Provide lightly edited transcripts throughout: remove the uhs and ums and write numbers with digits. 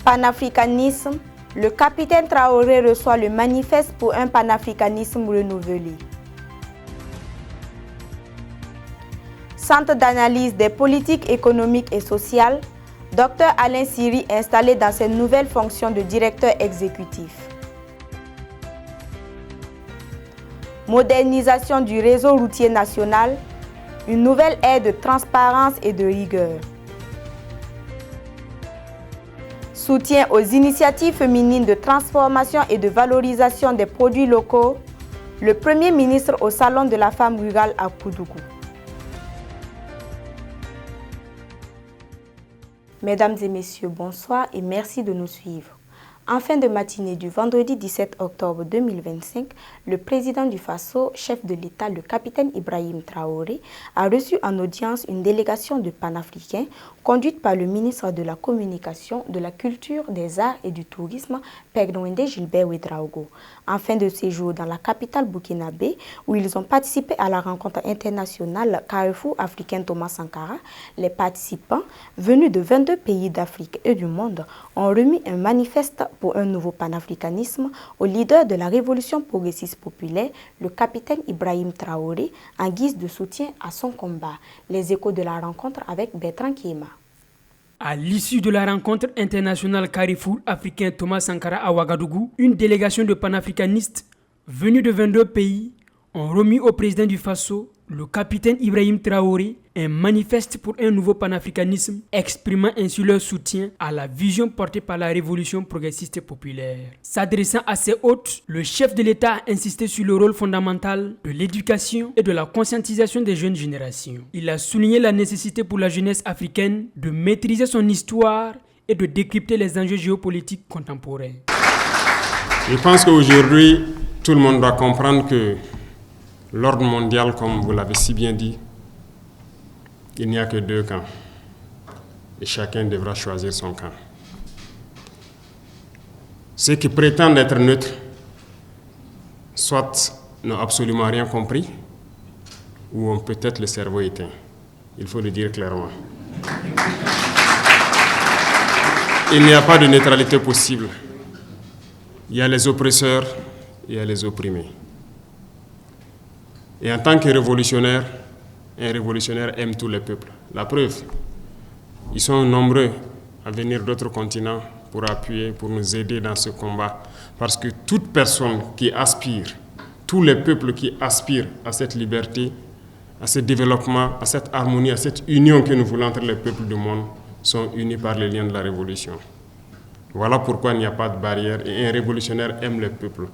Panafricanisme, le capitaine Traoré reçoit le manifeste pour un panafricanisme renouvelé. Centre d'analyse des politiques économiques et sociales, Dr Alain Siri installé dans ses nouvelles fonctions de directeur exécutif. Modernisation du réseau routier national, une nouvelle ère de transparence et de rigueur. Soutien aux initiatives féminines de transformation et de valorisation des produits locaux, le Premier ministre au Salon de la femme rurale à Koudougou. Mesdames et messieurs, bonsoir et merci de nous suivre. En fin de matinée du vendredi 17 octobre 2025, le président du Faso, chef de l'État, le capitaine Ibrahim Traoré, a reçu en audience une délégation de panafricains conduite par le ministre de la Communication, de la Culture, des Arts et du Tourisme, Pegnoende Gilbert Ouedraogo. En fin de séjour dans la capitale burkinabé, où ils ont participé à la rencontre internationale Carrefour africain Thomas Sankara, les participants, venus de 22 pays d'Afrique et du monde, ont remis un manifeste pour un nouveau panafricanisme au leader de la révolution progressiste populaire, le capitaine Ibrahim Traoré, en guise de soutien à son combat. Les échos de la rencontre avec Bertrand Kiema. À l'issue de la rencontre internationale Carrefour africain Thomas Sankara à Ouagadougou, une délégation de panafricanistes venus de 22 pays ont remis au président du Faso, le capitaine Ibrahim Traoré, un manifeste pour un nouveau panafricanisme, exprimant ainsi leur soutien à la vision portée par la révolution progressiste populaire. S'adressant à ses hôtes, le chef de l'État a insisté sur le rôle fondamental de l'éducation et de la conscientisation des jeunes générations. Il a souligné la nécessité pour la jeunesse africaine de maîtriser son histoire et de décrypter les enjeux géopolitiques contemporains. Je pense qu'aujourd'hui, tout le monde doit comprendre que l'ordre mondial, comme vous l'avez si bien dit, il n'y a que deux camps et chacun devra choisir son camp. Ceux qui prétendent être neutres, soit n'ont absolument rien compris, ou ont peut-être le cerveau éteint. Il faut le dire clairement. Il n'y a pas de neutralité possible. Il y a les oppresseurs, il y a les opprimés. Et en tant que révolutionnaire, un révolutionnaire aime tous les peuples. La preuve, ils sont nombreux à venir d'autres continents pour appuyer, pour nous aider dans ce combat. Parce que toute personne qui aspire, tous les peuples qui aspirent à cette liberté, à ce développement, à cette harmonie, à cette union que nous voulons entre les peuples du monde, sont unis par les liens de la révolution. Voilà pourquoi il n'y a pas de barrière et un révolutionnaire aime les peuples.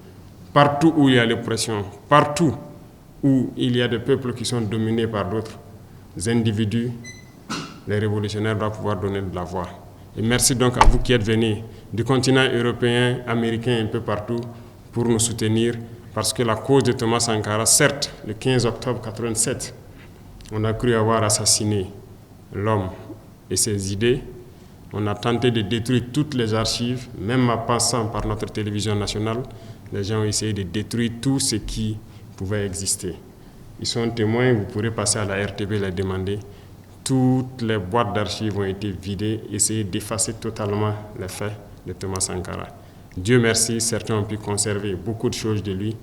Partout où il y a l'oppression, partout où il y a des peuples qui sont dominés par d'autres individus, les révolutionnaires doivent pouvoir donner de la voix. Et merci donc à vous qui êtes venus du continent européen, américain, un peu partout, pour nous soutenir, parce que la cause de Thomas Sankara, certes, le 15 octobre 1987, on a cru avoir assassiné l'homme et ses idées. On a tenté de détruire toutes les archives, même en passant par notre télévision nationale, les gens ont essayé de détruire tout ce qui pouvait exister. Ils sont témoins, vous pourrez passer à la RTB les demander. Toutes les boîtes d'archives ont été vidées, essayer d'effacer totalement les faits de Thomas Sankara. Dieu merci, certains ont pu conserver beaucoup de choses de lui.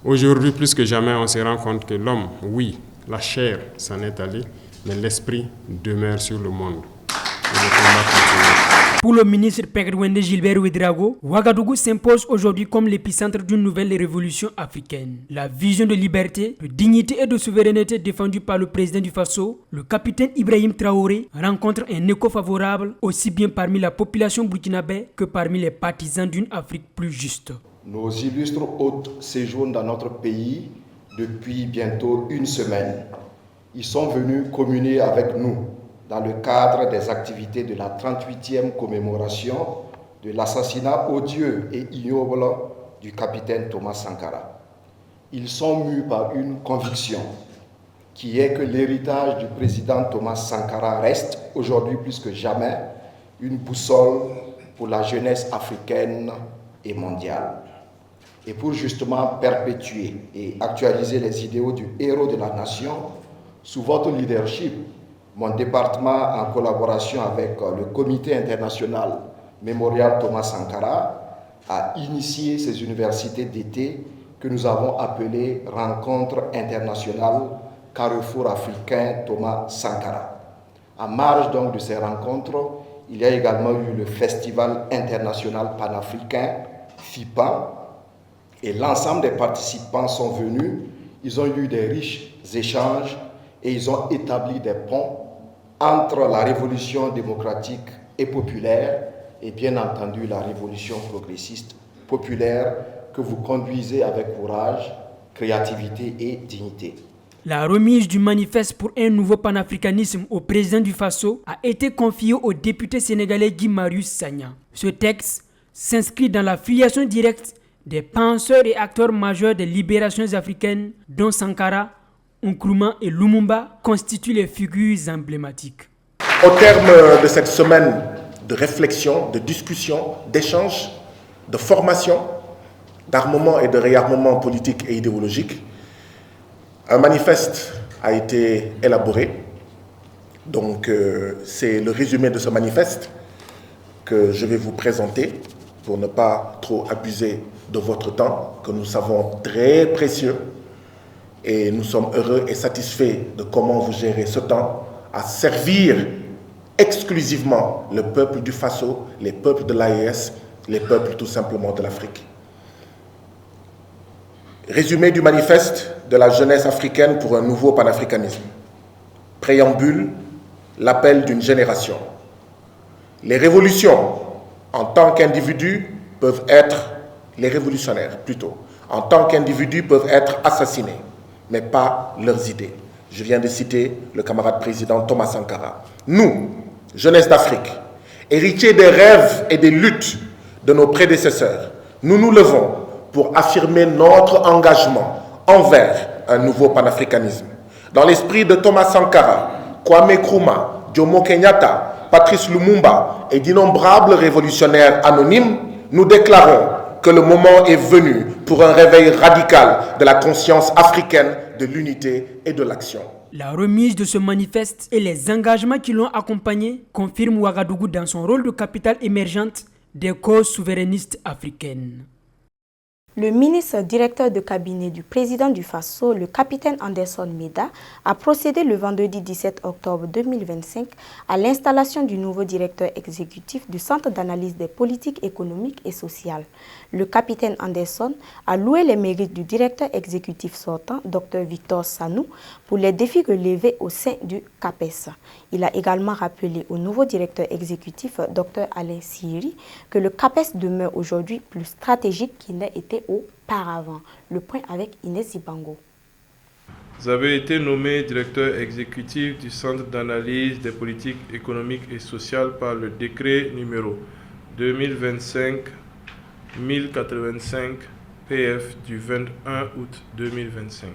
Aujourd'hui, plus que jamais, on se rend compte que l'homme, oui, la chair s'en est allée, mais l'esprit demeure sur le monde. Et le combat continue. Pour le ministre Pegnoende Gilbert Ouedraogo, Ouagadougou s'impose aujourd'hui comme l'épicentre d'une nouvelle révolution africaine. La vision de liberté, de dignité et de souveraineté défendue par le président du Faso, le capitaine Ibrahim Traoré, rencontre un écho favorable aussi bien parmi la population burkinabé que parmi les partisans d'une Afrique plus juste. Nos illustres hôtes séjournent dans notre pays depuis bientôt une semaine. Ils sont venus communier avec nous dans le cadre des activités de la 38e commémoration de l'assassinat odieux et ignoble du capitaine Thomas Sankara. Ils sont mus par une conviction qui est que l'héritage du président Thomas Sankara reste aujourd'hui plus que jamais une boussole pour la jeunesse africaine et mondiale. Et pour justement perpétuer et actualiser les idéaux du héros de la nation, sous votre leadership, mon département, en collaboration avec le Comité international Mémorial Thomas Sankara a initié ces universités d'été que nous avons appelées Rencontre internationale Carrefour africain Thomas Sankara. En marge donc de ces rencontres, il y a également eu le Festival international panafricain, FIPAN, et l'ensemble des participants sont venus, ils ont eu des riches échanges et ils ont établi des ponts entre la révolution démocratique et populaire et bien entendu la révolution progressiste populaire que vous conduisez avec courage, créativité et dignité. La remise du manifeste pour un nouveau panafricanisme au président du Faso a été confiée au député sénégalais Guy Marius Sagna. Ce texte s'inscrit dans la filiation directe des penseurs et acteurs majeurs des libérations africaines dont Sankara, Nkrumah et Lumumba constituent les figures emblématiques. Au terme de cette semaine de réflexion, de discussion, d'échange, de formation, d'armement et de réarmement politique et idéologique, un manifeste a été élaboré. Donc c'est le résumé de ce manifeste que je vais vous présenter pour ne pas trop abuser de votre temps, que nous savons très précieux. Et nous sommes heureux et satisfaits de comment vous gérez ce temps à servir exclusivement le peuple du Faso, les peuples de l'AES, les peuples tout simplement de l'Afrique. Résumé du manifeste de la jeunesse africaine pour un nouveau panafricanisme. Préambule, l'appel d'une génération. Les révolutions, en tant qu'individus, peuvent être, les révolutionnaires plutôt, en tant qu'individus peuvent être assassinés, mais pas leurs idées. Je viens de citer le camarade président Thomas Sankara. Nous, jeunesse d'Afrique, héritiers des rêves et des luttes de nos prédécesseurs, nous nous levons pour affirmer notre engagement envers un nouveau panafricanisme. Dans l'esprit de Thomas Sankara, Kwame Nkrumah, Jomo Kenyatta, Patrice Lumumba et d'innombrables révolutionnaires anonymes, nous déclarons que le moment est venu pour un réveil radical de la conscience africaine, de l'unité et de l'action. La remise de ce manifeste et les engagements qui l'ont accompagné confirment Ouagadougou dans son rôle de capitale émergente des causes souverainistes africaines. Le ministre directeur de cabinet du président du Faso, le capitaine Anderson Meda, a procédé le vendredi 17 octobre 2025 à l'installation du nouveau directeur exécutif du Centre d'analyse des politiques économiques et sociales. Le capitaine Anderson a loué les mérites du directeur exécutif sortant, Dr Victor Sanou, pour les défis relevés au sein du CAPES. Il a également rappelé au nouveau directeur exécutif, Dr Alain Siri, que le CAPES demeure aujourd'hui plus stratégique qu'il n'a été auparavant. Le point avec Inès Ibango. Vous avez été nommé directeur exécutif du Centre d'analyse des politiques économiques et sociales par le décret numéro 2025-1085 PF du 21 août 2025.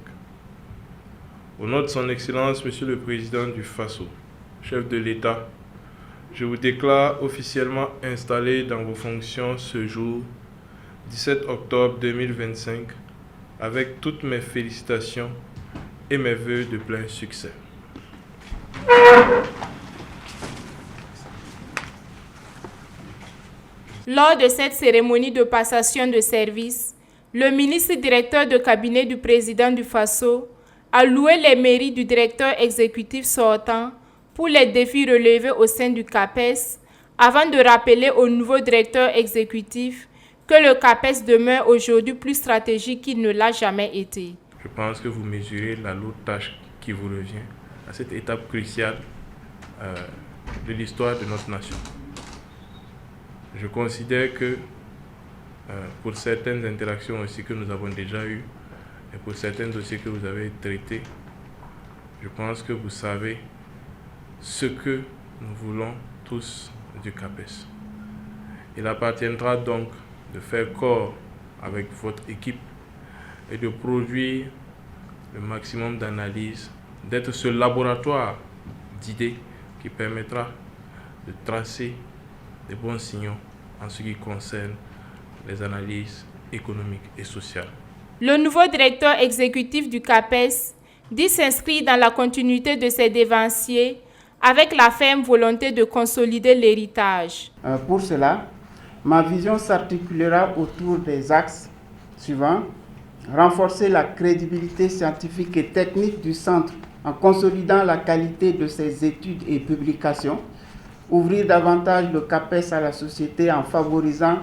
Au nom de son Excellence, Monsieur le Président du Faso, chef de l'État, je vous déclare officiellement installé dans vos fonctions ce jour, 17 octobre 2025, avec toutes mes félicitations et mes vœux de plein succès. Lors de cette cérémonie de passation de service, le ministre directeur de cabinet du président du Faso a loué les mérites du directeur exécutif sortant pour les défis relevés au sein du CAPES, avant de rappeler au nouveau directeur exécutif que le CAPES demeure aujourd'hui plus stratégique qu'il ne l'a jamais été. Je pense que vous mesurez la lourde tâche qui vous revient à cette étape cruciale de l'histoire de notre nation. Je considère que pour certaines interactions aussi que nous avons déjà eues et pour certains dossiers que vous avez traités, je pense que vous savez ce que nous voulons tous du CAPES. Il appartiendra donc de faire corps avec votre équipe et de produire le maximum d'analyses, d'être ce laboratoire d'idées qui permettra de tracer des bons signaux en ce qui concerne les analyses économiques et sociales. Le nouveau directeur exécutif du CAPES dit s'inscrire dans la continuité de ses dévanciers avec la ferme volonté de consolider l'héritage. Pour cela, Ma vision s'articulera autour des axes suivants. Renforcer la crédibilité scientifique et technique du centre en consolidant la qualité de ses études et publications. Ouvrir davantage le CAPES à la société en favorisant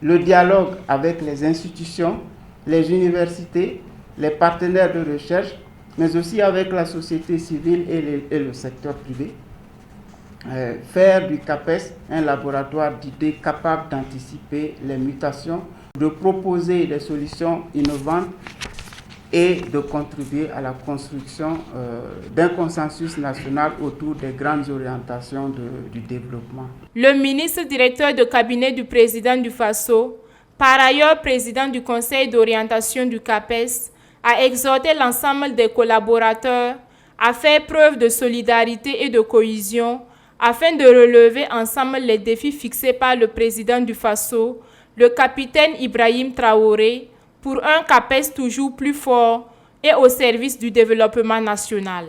le dialogue avec les institutions, les universités, les partenaires de recherche, mais aussi avec la société civile et le secteur privé. Faire du CAPES un laboratoire d'idées capable d'anticiper les mutations, de proposer des solutions innovantes et de contribuer à la construction d'un consensus national autour des grandes orientations du développement. Le ministre directeur de cabinet du président du FASO, par ailleurs président du conseil d'orientation du CAPES, a exhorté l'ensemble des collaborateurs à faire preuve de solidarité et de cohésion afin de relever ensemble les défis fixés par le président du FASO, le capitaine Ibrahim Traoré, pour un CAPES toujours plus fort et au service du développement national.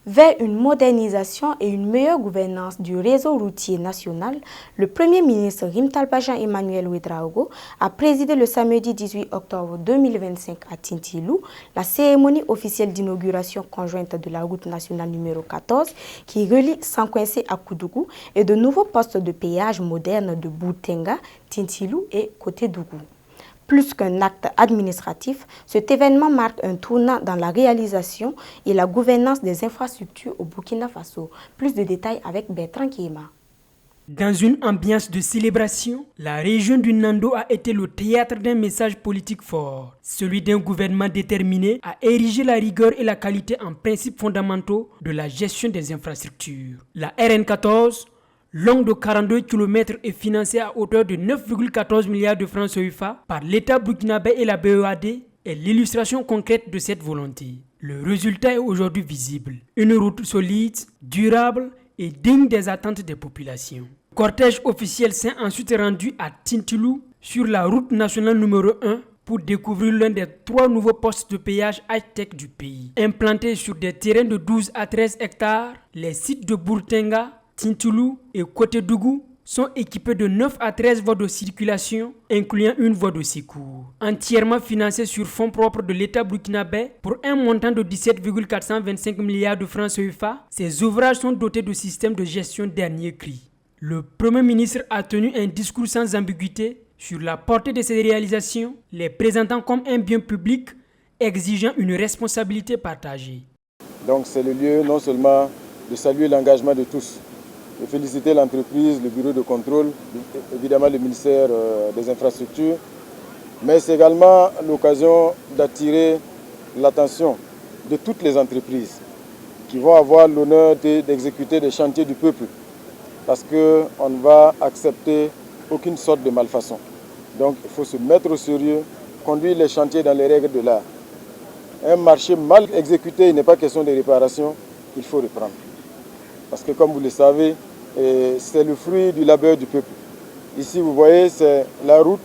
Vers une modernisation et une meilleure gouvernance du réseau routier national, le Premier ministre Rimtalba Jean-Emmanuel Ouédraogo a présidé le samedi 18 octobre 2025 à Tintilou la cérémonie officielle d'inauguration conjointe de la route nationale numéro 14 qui relie Sankoinse à Koudougou et de nouveaux postes de péage modernes de Boutenga, Tintilou et Côté-Dougou. Plus qu'un acte administratif, cet événement marque un tournant dans la réalisation et la gouvernance des infrastructures au Burkina Faso. Plus de détails avec Bertrand Kiema. Dans une ambiance de célébration, la région du Nando a été le théâtre d'un message politique fort, celui d'un gouvernement déterminé à ériger la rigueur et la qualité en principes fondamentaux de la gestion des infrastructures. La RN14, longue de 42 km et financée à hauteur de 9,14 milliards de francs CFA par l'État burkinabé et la BEAD, est l'illustration concrète de cette volonté. Le résultat est aujourd'hui visible. Une route solide, durable et digne des attentes des populations. Le cortège officiel s'est ensuite rendu à Tintilou sur la route nationale numéro 1 pour découvrir l'un des 3 nouveaux postes de péage high-tech du pays. Implantés sur des terrains de 12 à 13 hectares, les sites de Bourtenga, Tintilou et Côté-Dougou sont équipés de 9 à 13 voies de circulation, incluant une voie de secours. Entièrement financés sur fonds propres de l'État burkinabé pour un montant de 17,425 milliards de francs CFA, ces ouvrages sont dotés de systèmes de gestion dernier cri. Le Premier ministre a tenu un discours sans ambiguïté sur la portée de ces réalisations, les présentant comme un bien public exigeant une responsabilité partagée. Donc c'est le lieu non seulement de saluer l'engagement de tous, de féliciter l'entreprise, le bureau de contrôle, évidemment le ministère des infrastructures, mais c'est également l'occasion d'attirer l'attention de toutes les entreprises qui vont avoir l'honneur d'exécuter des chantiers du peuple, parce qu'on ne va accepter aucune sorte de malfaçon. Donc il faut se mettre au sérieux, conduire les chantiers dans les règles de l'art. Un marché mal exécuté, il n'est pas question de réparation, il faut reprendre. Parce que comme vous le savez, c'est le fruit du labeur du peuple. Ici, vous voyez, c'est la route,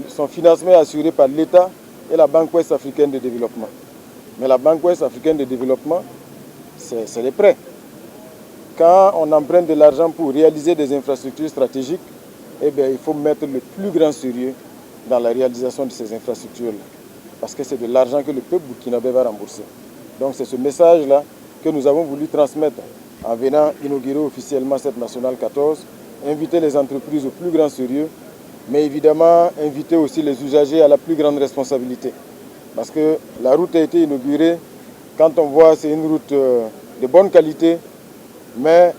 son financement est assuré par l'État et la Banque Ouest Africaine de Développement. Mais la Banque Ouest Africaine de Développement, c'est les prêts. Quand on emprunte de l'argent pour réaliser des infrastructures stratégiques, eh bien, il faut mettre le plus grand sérieux dans la réalisation de ces infrastructures-là. Parce que c'est de l'argent que le peuple burkinabé va rembourser. Donc c'est ce message-là que nous avons voulu transmettre en venant inaugurer officiellement cette Nationale 14, inviter les entreprises au plus grand sérieux, mais évidemment inviter aussi les usagers à la plus grande responsabilité. Parce que la route a été inaugurée, quand on voit c'est une route de bonne qualité, mais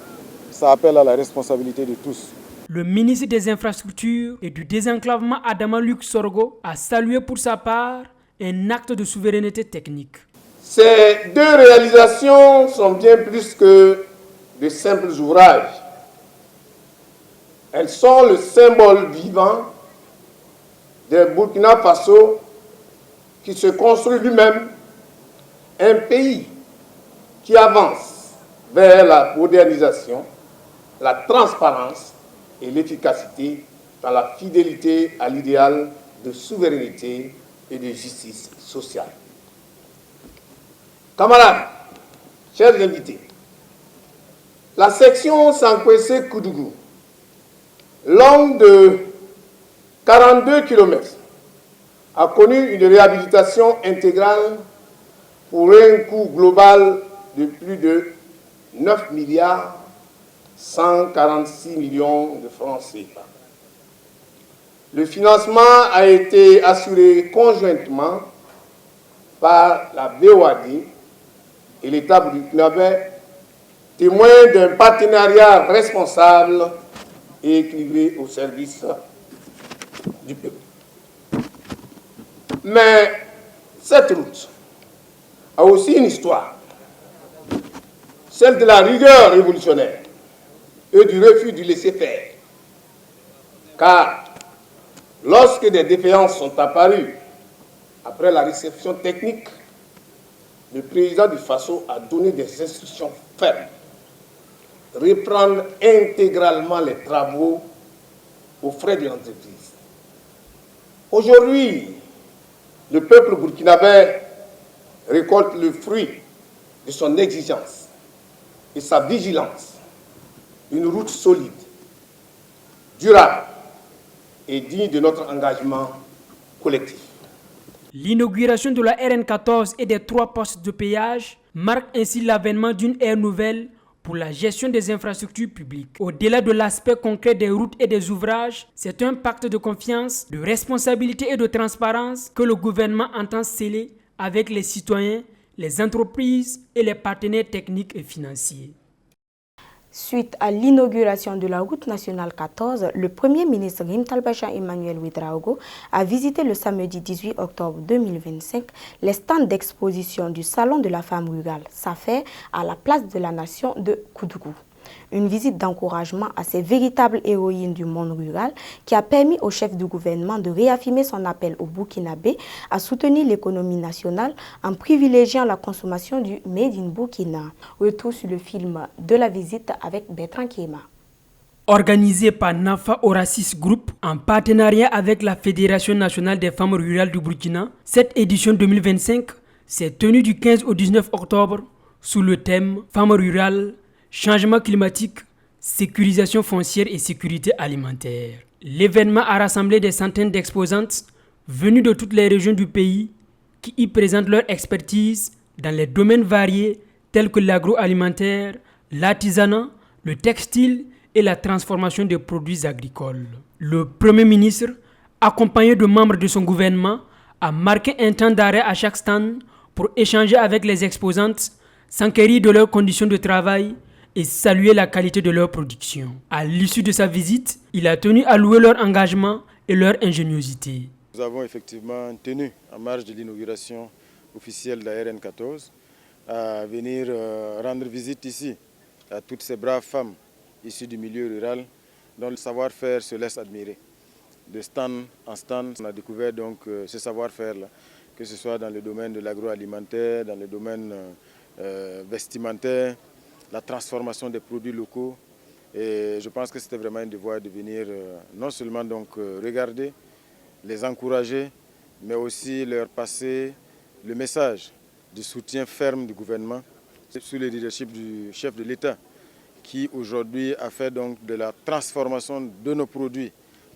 ça appelle à la responsabilité de tous. Le ministre des Infrastructures et du Désenclavement Adama Luc Sorgo a salué pour sa part un acte de souveraineté technique. Ces deux réalisations sont bien plus que de simples ouvrages. Elles sont le symbole vivant d'un Burkina Faso qui se construit lui-même, un pays qui avance vers la modernisation, la transparence et l'efficacité dans la fidélité à l'idéal de souveraineté et de justice sociale. Camarades, chers invités, la section Sankoinse Koudougou long de 42 km, a connu une réhabilitation intégrale pour un coût global de plus de 9 milliards 146 millions de francs CFA. Le financement a été assuré conjointement par la BOAD et l'État burkinabé, témoin d'un partenariat responsable et équilibré au service du peuple. Mais cette route a aussi une histoire, celle de la rigueur révolutionnaire et du refus du laisser-faire. Car lorsque des défaillances sont apparues après la réception technique, le président du Faso a donné des instructions fermes. Reprendre intégralement les travaux aux frais de l'entreprise. Aujourd'hui, le peuple burkinabé récolte le fruit de son exigence et sa vigilance. Une route solide, durable et digne de notre engagement collectif. L'inauguration de la RN14 et des 3 postes de péage marque ainsi l'avènement d'une ère nouvelle pour la gestion des infrastructures publiques. Au-delà de l'aspect concret des routes et des ouvrages, c'est un pacte de confiance, de responsabilité et de transparence que le gouvernement entend sceller avec les citoyens, les entreprises et les partenaires techniques et financiers. Suite à l'inauguration de la route nationale 14, le Premier ministre Rim Talbacha Emmanuel Ouedraogo a visité le samedi 18 octobre 2025 les stands d'exposition du Salon de la femme rurale, SAFER, à la place de la nation de Koudougou. Une visite d'encouragement à ces véritables héroïnes du monde rural qui a permis au chef du gouvernement de réaffirmer son appel au Burkinabé à soutenir l'économie nationale en privilégiant la consommation du Made in Burkina. Retour sur le film de la visite avec Bertrand Kéma. Organisé par Nafa Orasis Group en partenariat avec la Fédération nationale des femmes rurales du Burkina, cette édition 2025 s'est tenue du 15 au 19 octobre sous le thème Femmes rurales, changement climatique, sécurisation foncière et sécurité alimentaire. L'événement a rassemblé des centaines d'exposantes venues de toutes les régions du pays qui y présentent leur expertise dans les domaines variés tels que l'agroalimentaire, l'artisanat, le textile et la transformation des produits agricoles. Le Premier ministre, accompagné de membres de son gouvernement, a marqué un temps d'arrêt à chaque stand pour échanger avec les exposantes, s'enquérir de leurs conditions de travail et saluer la qualité de leur production. À l'issue de sa visite, il a tenu à louer leur engagement et leur ingéniosité. Nous avons effectivement tenu, en marge de l'inauguration officielle de la RN14, à venir rendre visite ici à toutes ces braves femmes issues du milieu rural dont le savoir-faire se laisse admirer. De stand en stand, on a découvert donc ce savoir-faire-là, que ce soit dans le domaine de l'agroalimentaire, dans le domaine vestimentaire, la transformation des produits locaux. Et je pense que c'était vraiment un devoir de venir non seulement donc regarder, les encourager, mais aussi leur passer le message du soutien ferme du gouvernement sous le leadership du chef de l'État qui aujourd'hui a fait donc de la transformation de nos produits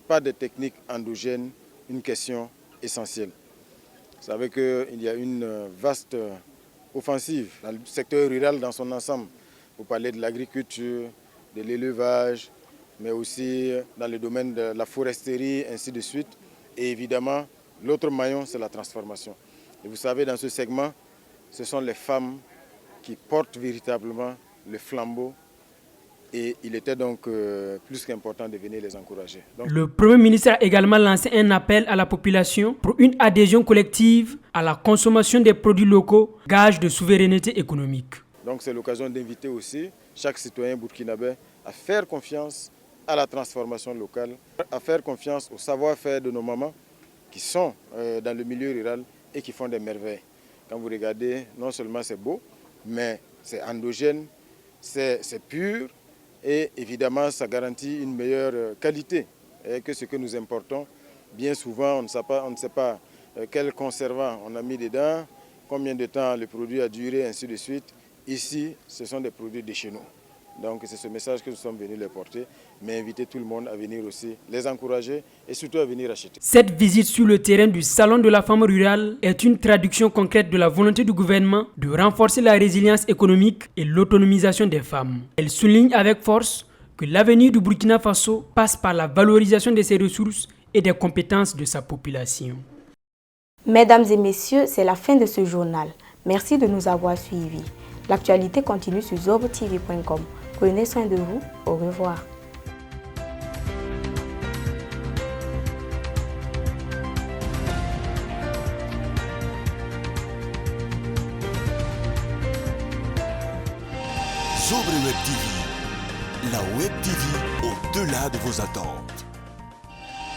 par des techniques endogènes une question essentielle. Vous savez qu'il y a une vaste offensive dans le secteur rural dans son ensemble. Vous parlez de l'agriculture, de l'élevage, mais aussi dans le domaine de la foresterie, ainsi de suite. Et évidemment, l'autre maillon, c'est la transformation. Et vous savez, dans ce segment, ce sont les femmes qui portent véritablement le flambeau. Et il était donc plus qu'important de venir les encourager. Donc, le Premier ministre a également lancé un appel à la population pour une adhésion collective à la consommation des produits locaux, gage de souveraineté économique. Donc c'est l'occasion d'inviter aussi chaque citoyen burkinabé à faire confiance à la transformation locale, à faire confiance au savoir-faire de nos mamans qui sont dans le milieu rural et qui font des merveilles. Quand vous regardez, non seulement c'est beau, mais c'est endogène, c'est pur et évidemment ça garantit une meilleure qualité que ce que nous importons. Bien souvent, on ne sait pas quel conservant on a mis dedans, combien de temps le produit a duré, ainsi de suite. Ici, ce sont des produits de chez nous. Donc c'est ce message que nous sommes venus les porter mais inviter tout le monde à venir aussi, les encourager et surtout à venir acheter. Cette visite sur le terrain du Salon de la femme rurale est une traduction concrète de la volonté du gouvernement de renforcer la résilience économique et l'autonomisation des femmes. Elle souligne avec force que l'avenir du Burkina Faso passe par la valorisation de ses ressources et des compétences de sa population. Mesdames et messieurs, c'est la fin de ce journal. Merci de nous avoir suivis. L'actualité continue sur zobotv.com. Prenez soin de vous. Au revoir. Zobre Web TV, la Web TV au-delà de vos attentes.